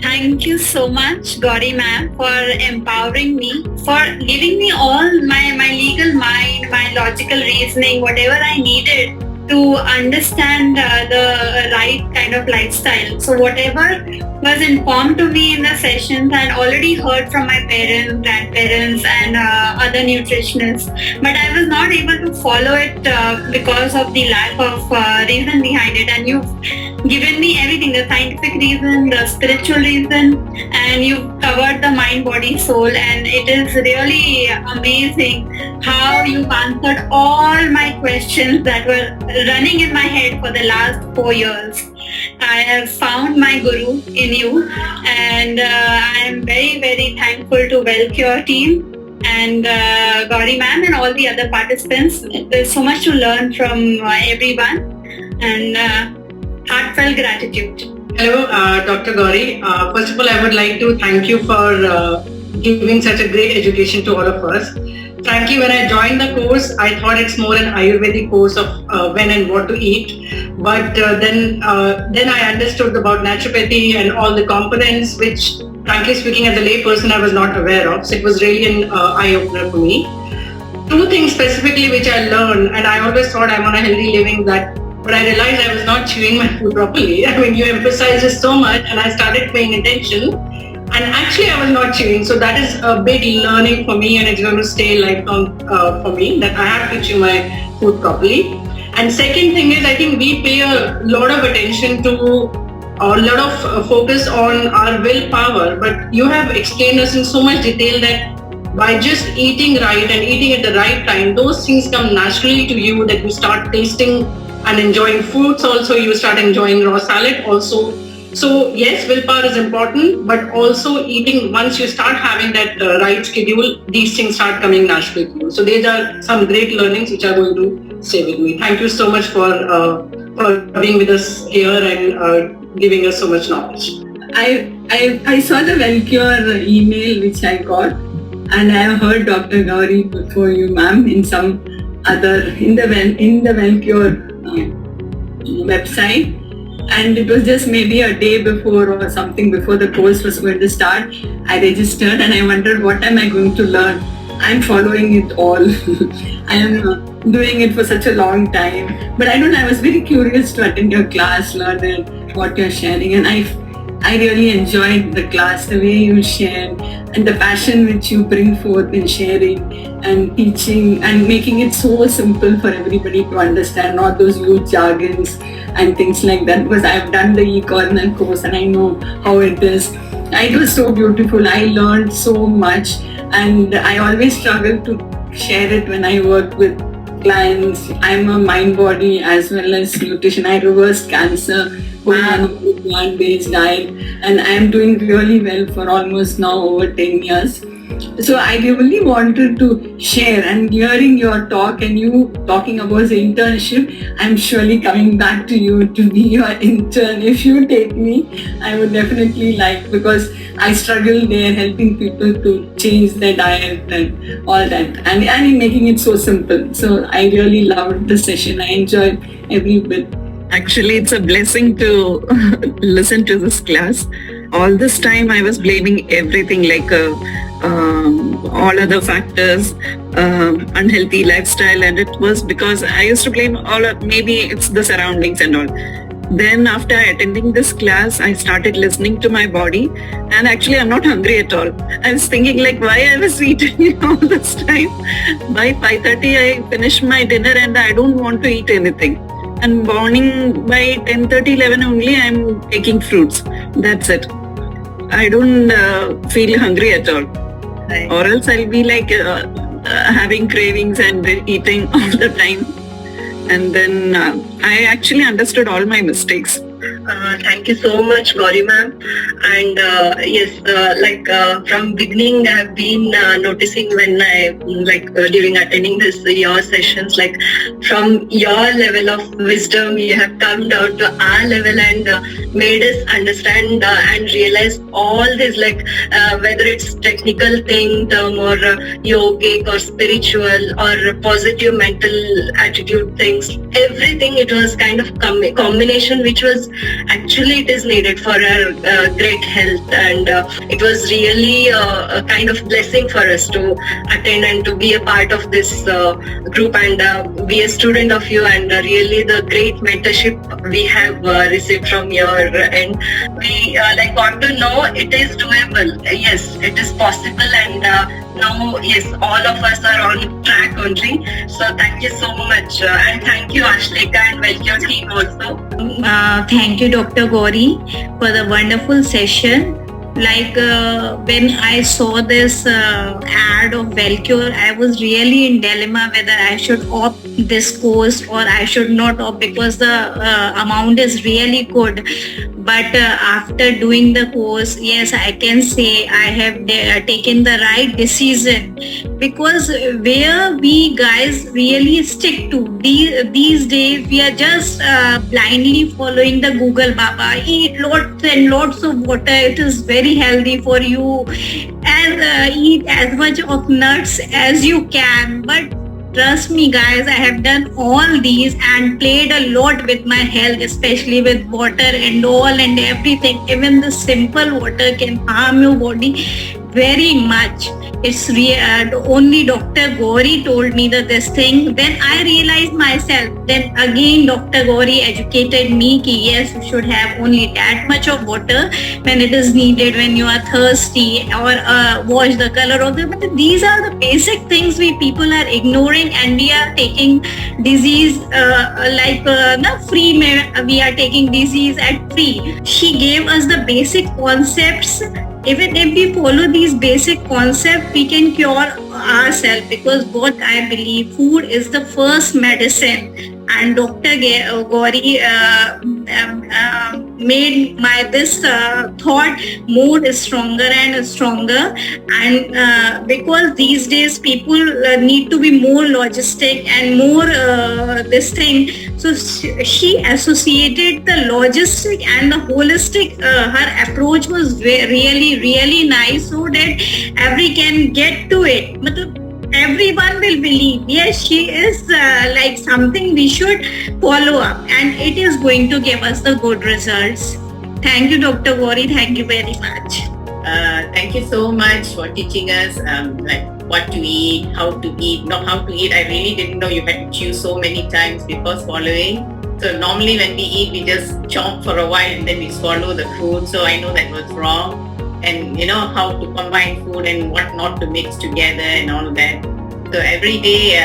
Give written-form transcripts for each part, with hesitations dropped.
Thank you so much, Gauri ma'am, for empowering me, for giving me all my legal mind, my logical reasoning, whatever I needed to understand the right kind of lifestyle. So whatever was informed to me in the sessions, I had already heard from my parents, grandparents, and other nutritionists, but I was not able to follow it because of the lack of reason behind it. And you've given me everything, the scientific reason, the spiritual reason, and you've covered the mind, body, soul, and it is really amazing how you've answered all my questions that were running in my head for the last 4 years. I have found my guru in you, and I am very, very thankful to Wellcure team and Gauri ma'am and all the other participants. There's so much to learn from everyone, and heartfelt gratitude. Hello, Dr. Gauri. First of all, I would like to thank you for giving such a great education to all of us. Frankly, when I joined the course, I thought it's more an Ayurvedic course of when and what to eat. But then I understood about naturopathy and all the components, which, frankly speaking, as a layperson, I was not aware of. So it was really an eye-opener for me. Two things specifically which I learned, and I always thought I'm on a healthy living, but I realized I was not chewing my food properly. I mean, you emphasized it so much, and I started paying attention. And actually, I was not chewing. So that is a big learning for me, and it's going to stay lifelong for me, that I have to chew my food properly. And second thing is, I think we pay a lot of attention to, a lot of focus on our willpower. But you have explained us in so much detail that by just eating right and eating at the right time, those things come naturally to you, that you start tasting and enjoying fruits also, you start enjoying raw salad also. So yes, willpower is important, but also eating, once you start having that right schedule, these things start coming naturally to you. So these are some great learnings which are going to stay with me. Thank you so much for being with us here and giving us so much knowledge. I saw the Wellcure email which I got, and I have heard Dr. Gauri before you, ma'am, in some other, in the Wellcure website. And it was just maybe a day before or something before the course was going to start. I registered and I wondered, what am I going to learn? I'm following it all. I am doing it for such a long time. But I was very curious to attend your class, learn what you're sharing. And I really enjoyed the class, the way you shared, and the passion which you bring forth in sharing and teaching and making it so simple for everybody to understand, not those huge jargons and things like that, because I've done the e-corner course and I know how it is. It was so beautiful. I learned so much, and I always struggle to share it when I work with clients. I'm a mind-body as well as nutrition. I reversed cancer going on a plant-based diet, and I'm doing really well for almost now over 10 years. So I really wanted to share, and hearing your talk and you talking about the internship, I'm surely coming back to you to be your intern. If you take me, I would definitely like, because I struggle there helping people to change their diet and all that, and in making it so simple. So I really loved the session. I enjoyed every bit. Actually, it's a blessing to listen to this class. All this time I was blaming everything, like all other factors, unhealthy lifestyle, and it was because I used to blame maybe it's the surroundings and all. Then after attending this class, I started listening to my body, and actually I'm not hungry at all. I was thinking like why I was eating all this time. By 5:30 I finished my dinner and I don't want to eat anything. And morning by 10:30, 11 only I'm taking fruits. That's it. I don't feel hungry at all. Right. Or else I'll be like having cravings and eating all the time. And then I actually understood all my mistakes. Thank you so much, Gauri ma'am. And yes, from beginning, I've been noticing when during attending your sessions, like from your level of wisdom, you have come down to our level and made us understand and realize all this, whether it's technical thing, term or yogic or spiritual or positive mental attitude things, everything. It was kind of combination which was actually it is needed for our great health. And it was really a kind of blessing for us to attend and to be a part of this group and be a student of you, and really the great mentorship we have received from your end. We want to know it is doable. Yes, it is possible, and now yes, all of us are on track only. So thank you so much, and thank you Ashleka and Wellcure team also. Thank you, Dr. Gauri, for the wonderful session. When I saw this ad of Wellcure, I was really in dilemma whether I should opt this course or I should not opt, because the amount is really good. But after doing the course, yes, I can say I have taken the right decision, because where we guys really stick to these days, we are just blindly following the Google Baba. Eat lots and lots of water. It is very healthy for you, and eat as much of nuts as you can. But trust me guys, I have done all these and played a lot with my health, especially with water and all and everything. Even the simple water can harm your body very much. It's only Dr. Gauri told me that this thing. Then I realized myself. Then again Dr. Gauri educated me that yes, you should have only that much of water when it is needed, when you are thirsty, or wash the color of the. But these are the basic things we people are ignoring, and we are taking disease free. We are taking disease at free. She gave us the basic concepts. Even if we follow these basic concepts, we can cure ourselves, because what I believe, food is the first medicine. And Dr. Gauri made this thought more stronger and stronger. And because these days people need to be more logistic and more this thing. So she associated the logistic and the holistic. Her approach was really, really nice, so that every can get to it. Everyone will believe, yes, she is something we should follow up, and it is going to give us the good results. Thank you, Dr. Gauri. Thank you very much. Thank you so much for teaching us what to eat, how to eat. Not how to eat, I really didn't know you had to chew so many times before swallowing. So normally when we eat, we just chomp for a while and then we swallow the food. So I know that was wrong. And you know how to combine food and what not to mix together and all that. So every day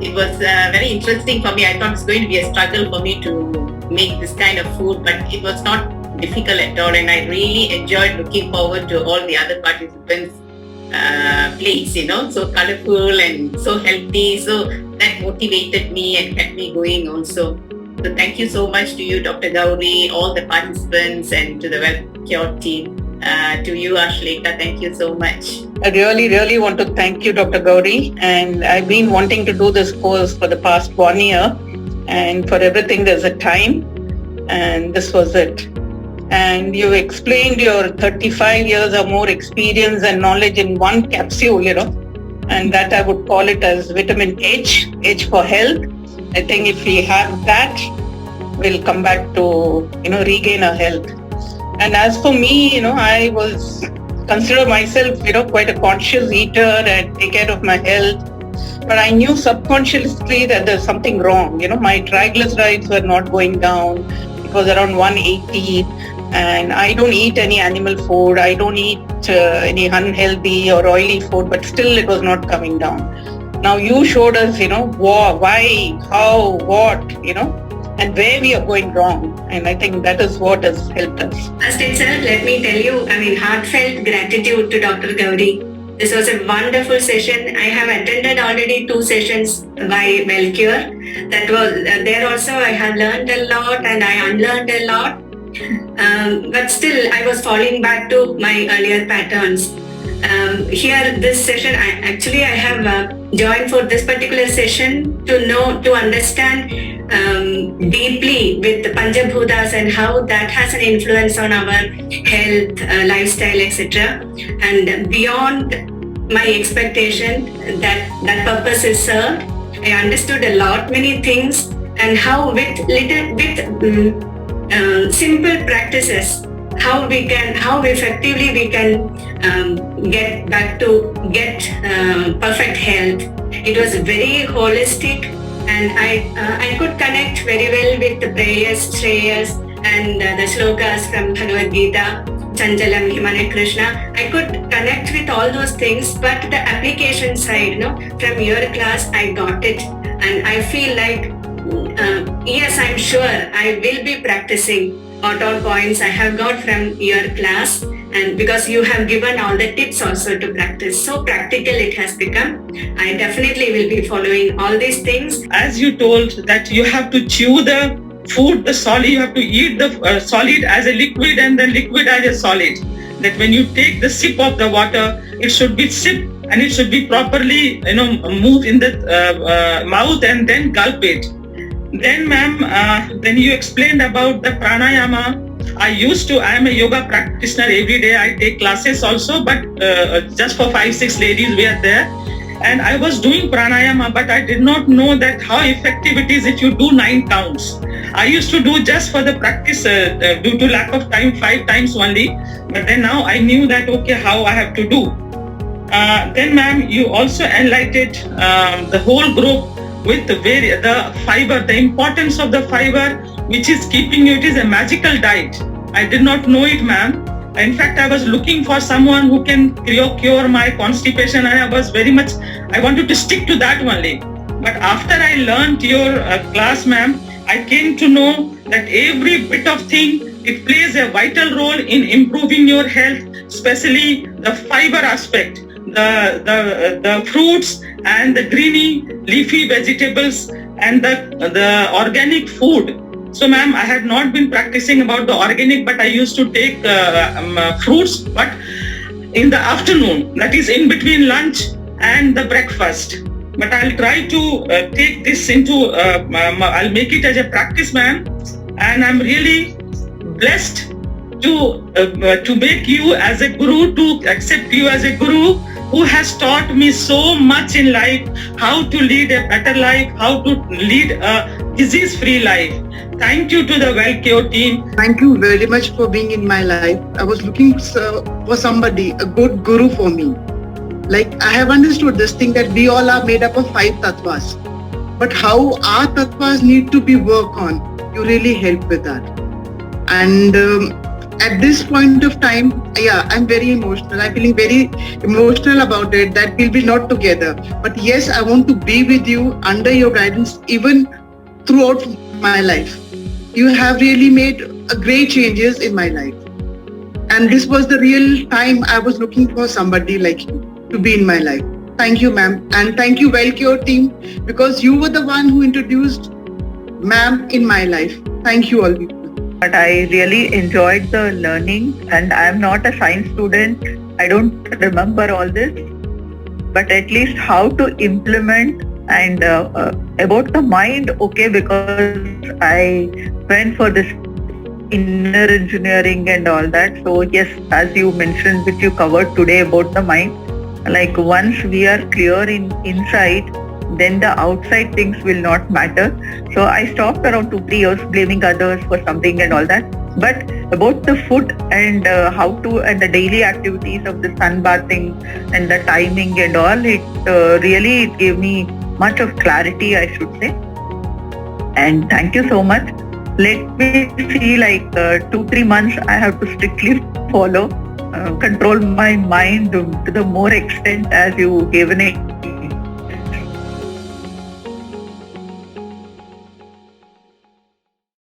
it was very interesting for me. I thought it's going to be a struggle for me to make this kind of food, but it was not difficult at all, and I really enjoyed looking forward to all the other participants' plates, so colorful and so healthy. So that motivated me and kept me going also. So thank you so much to you, Dr. Gauri, all the participants, and to the Wellcure team. To you, Ashleka, thank you so much. I really, really want to thank you, Dr. Gauri. And I've been wanting to do this course for the past 1 year. And for everything, there's a time. And this was it. And you explained your 35 years or more experience and knowledge in one capsule, And that I would call it as vitamin H, H for health. I think if we have that, we'll come back to, regain our health. And as for me, I consider myself, quite a conscious eater and take care of my health. But I knew subconsciously that there's something wrong. My triglycerides were not going down. It was around 180. And I don't eat any animal food. I don't eat any unhealthy or oily food, but still it was not coming down. Now you showed us, why, how, what, and where we are going wrong. And I think that is what has helped us. First itself, let me tell you, heartfelt gratitude to Dr. Gauri. This was a wonderful session. I have attended already 2 sessions by Wellcure. That was there also. I have learned a lot and I unlearned a lot. But still, I was falling back to my earlier patterns. Here, this session, I have joined for this particular session to understand deeply with the Panchabhutas and how that has an influence on our health, lifestyle, etc. And beyond my expectation, that purpose is served. I understood many things, and how with simple practices, how effectively we can get perfect health. It was very holistic, and I could connect very well with the prayers, shreyas, and the shlokas from Bhagavad Gita, Chanchalam Himane Krishna. I could connect with all those things, but the application side, from your class, I got it, and I feel like yes, I'm sure I will be practicing all points I have got from your class, and because you have given all the tips also to practice. So practical it has become. I definitely will be following all these things. As you told that you have to chew the food, the solid, you have to eat the solid as a liquid and the liquid as a solid. That when you take the sip of the water, it should be sipped and it should be properly, moved in the mouth and then gulp it. Then ma'am, then you explained about the pranayama. I am a yoga practitioner every day. I take classes also, but just for 5-6 ladies we are there. And I was doing pranayama, but I did not know that how effective it is if you do 9 counts. I used to do just for the practice due to lack of time 5 times only. But then now I knew that how I have to do. Then ma'am, you also enlightened the whole group with the fiber, the importance of the fiber, which is keeping you. It is a magical diet. I did not know it, ma'am. In fact, I was looking for someone who can cure my constipation, and I wanted to stick to that only. But after I learned your class, ma'am, I came to know that every bit of thing, it plays a vital role in improving your health, especially the fiber aspect, the fruits and the greeny leafy vegetables and the organic food. So ma'am, I had not been practicing about the organic, but I used to take fruits, but in the afternoon, that is in between lunch and the breakfast. But I'll try to take this into, I'll make it as a practice, ma'am. And I'm really blessed to make you as a guru, to accept you as a guru who has taught me so much in life, how to lead a better life, how to lead a disease-free life. Thank you to the Wellcure team. Thank you very much for being in my life. I was looking for somebody, a good guru for me. Like, I have understood this thing that we all are made up of 5 tattvas. But how our tattvas need to be worked on, you really help with that. And at this point of time, I'm very emotional. I'm feeling very emotional about it, that we'll be not together. But yes, I want to be with you under your guidance even throughout my life. You have really made great changes in my life. And this was the real time I was looking for somebody like you to be in my life. Thank you, ma'am. And thank you, Wellcure team, because you were the one who introduced ma'am in my life. Thank you all. But I really enjoyed the learning, and I am not a science student. I don't remember all this, but at least how to implement. And about the mind, because I went for this inner engineering and all that. So yes, as you mentioned, which you covered today about the mind, like once we are clear inside, then the outside things will not matter. So I stopped around 2-3 years blaming others for something and all that. But about the food and and the daily activities of the sunbathing and the timing and all, it really gave me much of clarity, I should say. And thank you so much. Let me see, like 2-3 months I have to strictly follow, control my mind to the more extent as you gave an